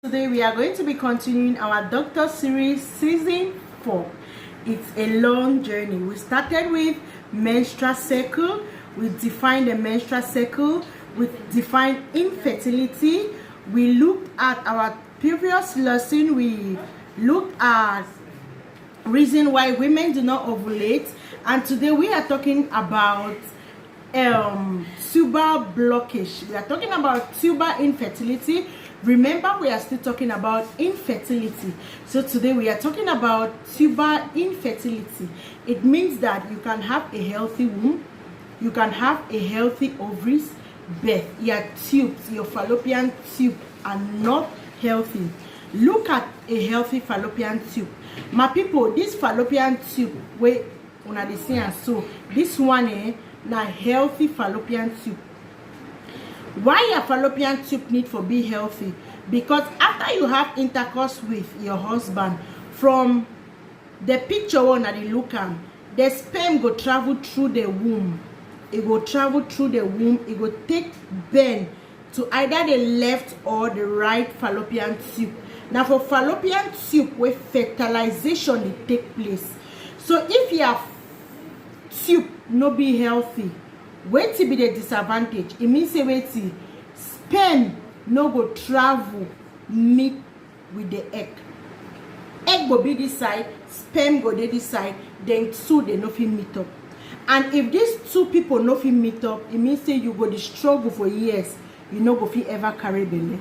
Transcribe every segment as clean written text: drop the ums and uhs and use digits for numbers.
Today we are going to be continuing our doctor series season 4. It's a long journey. We started with menstrual cycle. We defined the menstrual cycle. We defined infertility. We looked at our previous lesson. We looked at reason why women do not ovulate, and today we are talking about tubal blockage. We are talking about tubal infertility. Remember, we are still talking about infertility. So today we are talking about tubal infertility. It means that you can have a healthy womb, you can have a healthy ovaries, but your tubes, your fallopian tube are not healthy. Look at a healthy fallopian tube. My people, this fallopian tube, wait, una dey see am so. This one na healthy fallopian tube. Why your fallopian tube need for be healthy? Because after you have intercourse with your husband, from the picture one that you look at, the sperm go travel through the womb. It go travel through the womb. It go take bend to either the left or the right fallopian tube. Now for fallopian tube, where fertilization dey take place. So if your tube no be healthy, wetin be the disadvantage? It means say wetin, sperm no go travel meet with the egg. Egg go be this side, sperm go dey this side, then two they no fit meet up. And if these two people no fit meet up, it means say you go dey struggle for years, you no go fit ever carry belle.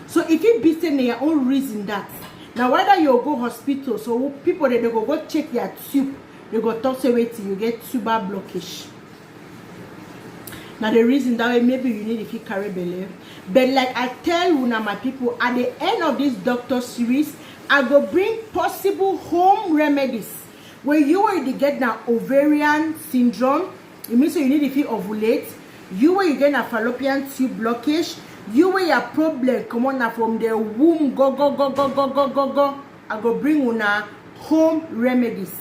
So if you be saying your own reason that, now whether you go hospital, so people they go check your tube, they go talk say wetin, you get tubal blockage. Now the reason that way maybe you need if you carry belle. But like I tell you now, my people, at the end of this doctor series, I go bring possible home remedies where you already get now ovarian syndrome. It means you need if you ovulate. You where you get a fallopian tube blockage. You where your problem come on now from the womb go. I go bring una home remedies.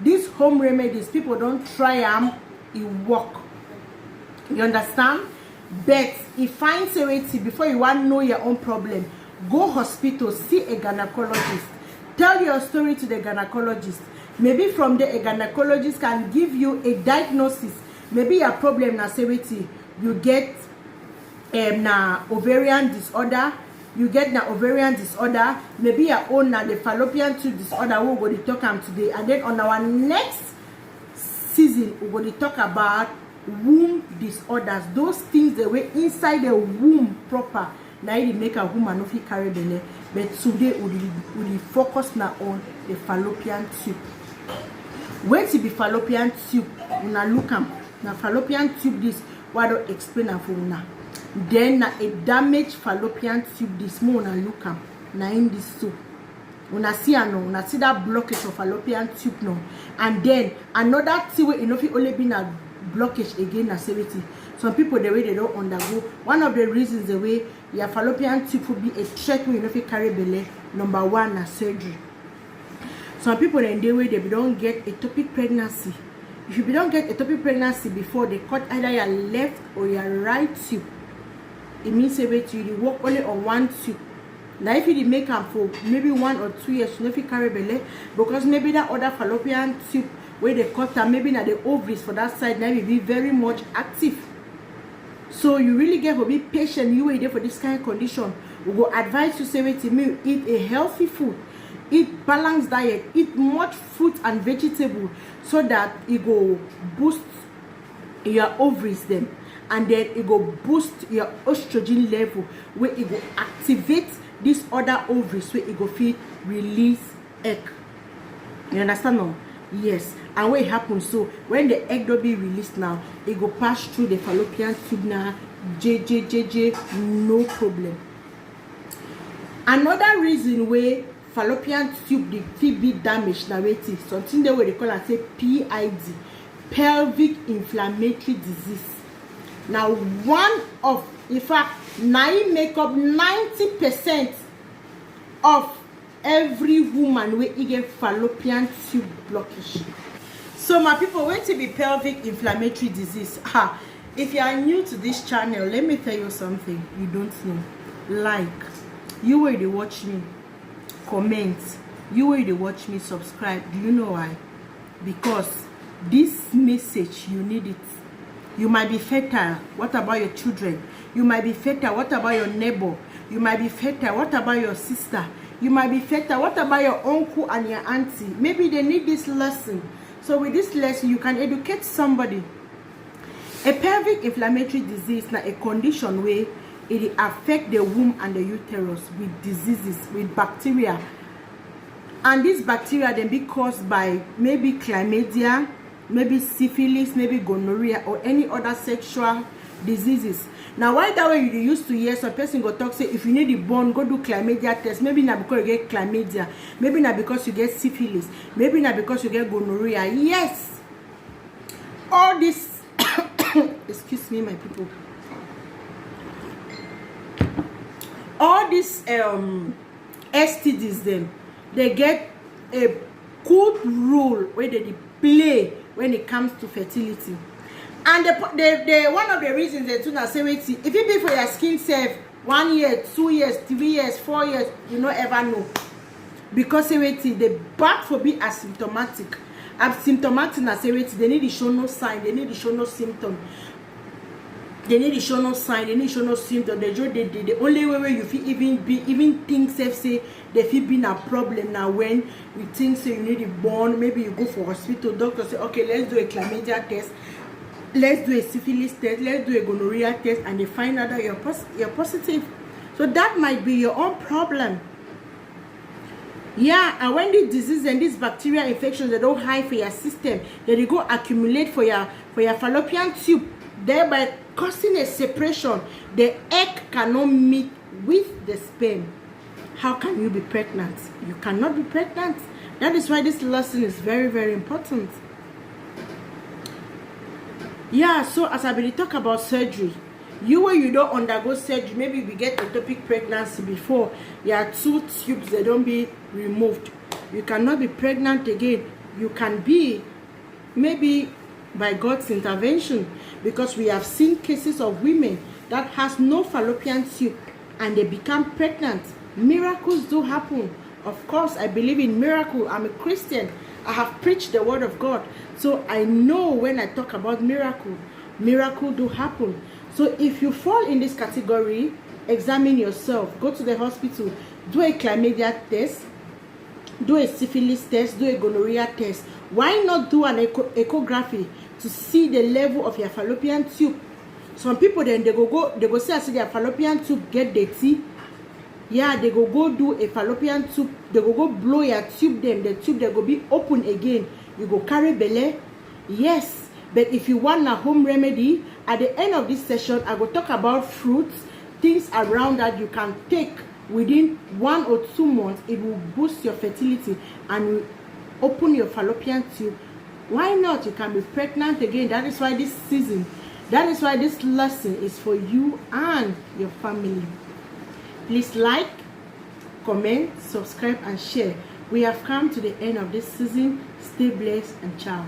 These home remedies, people don't try them, it work. You understand? But if find a way to, before you want to know your own problem, go hospital, see a gynecologist. Tell your story to the gynecologist. Maybe from there a gynecologist can give you a diagnosis. Maybe your problem na say you get na ovarian disorder. You get na ovarian disorder. Maybe your own na the fallopian tube disorder. We're going to talk about today, and then on our next season we're going to talk about womb disorders. Those things that were inside the womb proper. Now it make a woman not carry belle. But today we focus now on the fallopian tube. When to be fallopian tube, una look am. Now fallopian tube this why don't explain am for una. Then na a damaged fallopian tube this more una look am. Na in this so. Una see una see that blockage of fallopian tube now. And then another thing where enough only been a blockage again as severity. Some people the way they don't undergo. One of the reasons the way your fallopian tube will be a threat when you know if you carry belle. Number one is surgery. Some people in the way they don't get ectopic pregnancy. If you don't get ectopic pregnancy before, they cut either your left or your right tube. It means say wait you work only on one tube. Now if you make them for maybe 1 or 2 years, you know if you carry belle, because maybe that other fallopian tube where they cut them, maybe now the ovaries for that side now will be very much active. So you really get to be patient. You wait there for this kind of condition. We will advise you say wait to me, eat a healthy food, eat balanced diet, eat much fruit and vegetable, so that it go boost your ovaries them, and then it go boost your estrogen level, where it will activate this other ovaries where it go feel release egg. You understand now? Yes. And what happens, so when the egg don't be released now, it go pass through the fallopian tube now, no problem. Another reason where fallopian tube the be damaged now wait is something that they call and say PID, pelvic inflammatory disease. Now one of, in fact, now make up 90% of every woman where you get fallopian tube blockage. So my people, wait to be pelvic inflammatory disease. If you are new to this channel, let me tell you something you don't know. Like, You where they watch me, comment. You where they watch me, subscribe. Do you know why? Because this message, you need it. You might be fertile. What about your children? You might be fertile. What about your neighbor? You might be fertile. What about your sister? You might be fertile. What about your uncle and your auntie? Maybe they need this lesson. So with this lesson, you can educate somebody. A pelvic inflammatory disease is a condition where it affects the womb and the uterus with diseases, with bacteria. And these bacteria then be caused by maybe chlamydia, maybe syphilis, maybe gonorrhea, or any other sexual diseases. Now, why that way you used to hear some person go talk say if you need a bone, go do chlamydia test. Maybe not because you get chlamydia, maybe not because you get syphilis, maybe not because you get gonorrhea. Yes, all this excuse me, my people. All these STDs then they get a good role where they play when it comes to fertility. And the one of the reasons they do not say wait, if it be for your skin safe 1 year, 2 years, 3 years, 4 years, you not ever know. Because say wait, the back for be asymptomatic. Asymptomatic na say wait, they need to show no sign, they need to show no symptom. They need to show no sign, they need to show no symptom. The only way you feel even think safe say they feel been a problem now when you think say you need a bone, maybe you go for hospital, doctor say okay, let's do a chlamydia test, let's do a syphilis test, let's do a gonorrhea test, and they find out that you're positive. So that might be your own problem. Yeah, and when these diseases and these bacterial infections they don't hide for your system, then they go accumulate for your fallopian tube, thereby causing a separation. The egg cannot meet with the sperm. How can you be pregnant? You cannot be pregnant. That is why this lesson is very, very important. Yeah, so as I really talk about surgery, you don't undergo surgery, maybe we get ectopic pregnancy before, your 2 tubes they don't be removed, you cannot be pregnant again. You can be maybe by God's intervention, because we have seen cases of women that has no fallopian tube and they become pregnant. Miracles do happen. Of course, I believe in miracle. I'm a Christian. I have preached the word of God, so I know when I talk about miracle do happen. So if you fall in this category, examine yourself, go to the hospital, do a chlamydia test, do a syphilis test, do a gonorrhea test. Why not do an echography to see the level of your fallopian tube? Some people then they go see their fallopian tube get dirty. Yeah, they go do a fallopian tube, they go blow your tube, then the tube they go be open again. You go carry belly. Yes, but if you want a home remedy, at the end of this session, I will talk about fruits, things around that you can take within 1 or 2 months. It will boost your fertility and will open your fallopian tube. Why not? You can be pregnant again. That is why this season, that is why this lesson is for you and your family. Please like, comment, subscribe, and share. We have come to the end of this season. Stay blessed and ciao.